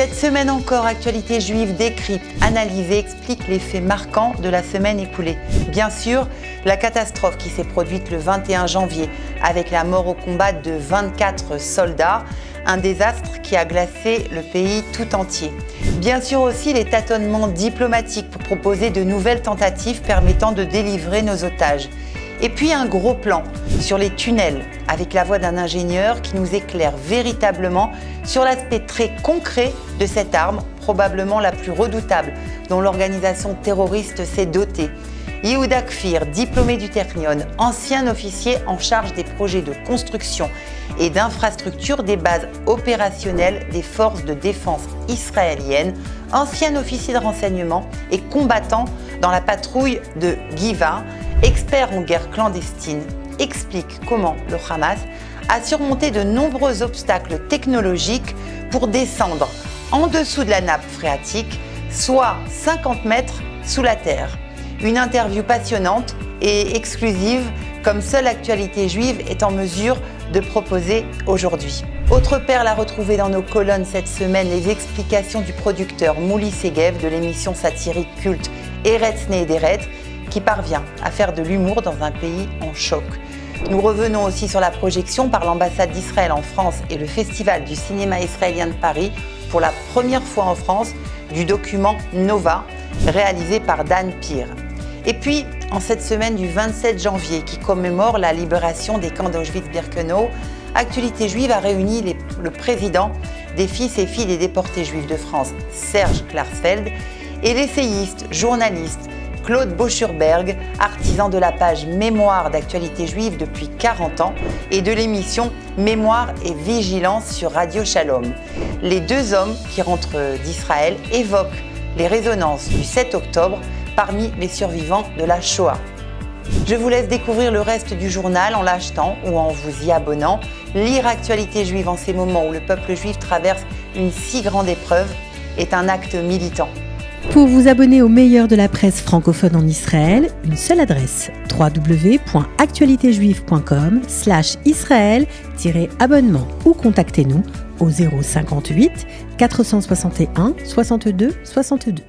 Cette semaine encore, Actualité Juive décrypte, analyse et explique les faits marquants de la semaine écoulée. Bien sûr, la catastrophe qui s'est produite le 21 janvier avec la mort au combat de 24 soldats, un désastre qui a glacé le pays tout entier. Bien sûr aussi les tâtonnements diplomatiques pour proposer de nouvelles tentatives permettant de délivrer nos otages. Et puis un gros plan sur les tunnels avec la voix d'un ingénieur qui nous éclaire véritablement sur l'aspect très concret de cette arme, probablement la plus redoutable dont l'organisation terroriste s'est dotée. Yehuda Kfir, diplômé du Technion, ancien officier en charge des projets de construction et d'infrastructure des bases opérationnelles des forces de défense israéliennes, ancien officier de renseignement et combattant dans la patrouille de Giva, expert en guerre clandestine, explique comment le Hamas a surmonté de nombreux obstacles technologiques pour descendre en dessous de la nappe phréatique, soit 50 mètres sous la terre. Une interview passionnante et exclusive comme seule Actualité Juive est en mesure de proposer aujourd'hui. Autre perle à retrouver dans nos colonnes cette semaine, les explications du producteur Mouli Segev de l'émission satirique culte Eretz Nehederet, qui parvient à faire de l'humour dans un pays en choc. Nous revenons aussi sur la projection par l'ambassade d'Israël en France et le Festival du cinéma israélien de Paris, pour la première fois en France, du document Nova, réalisé par Dan Peer. Et puis, en cette semaine du 27 janvier, qui commémore la libération des camps d'Auschwitz-Birkenau, Actualité Juive a réuni le président des fils et filles des déportés juifs de France, Serge Klarsfeld, et l'essayiste, journaliste, Claude Boschurberg, artisan de la page Mémoire d'Actualité Juive depuis 40 ans et de l'émission Mémoire et Vigilance sur Radio Shalom. Les deux hommes qui rentrent d'Israël évoquent les résonances du 7 octobre parmi les survivants de la Shoah. Je vous laisse découvrir le reste du journal en l'achetant ou en vous y abonnant. Lire Actualité Juive en ces moments où le peuple juif traverse une si grande épreuve est un acte militant. Pour vous abonner au meilleur de la presse francophone en Israël, une seule adresse: www.actualitéjuive.com/israël-abonnement ou contactez-nous au 058 461 62 62.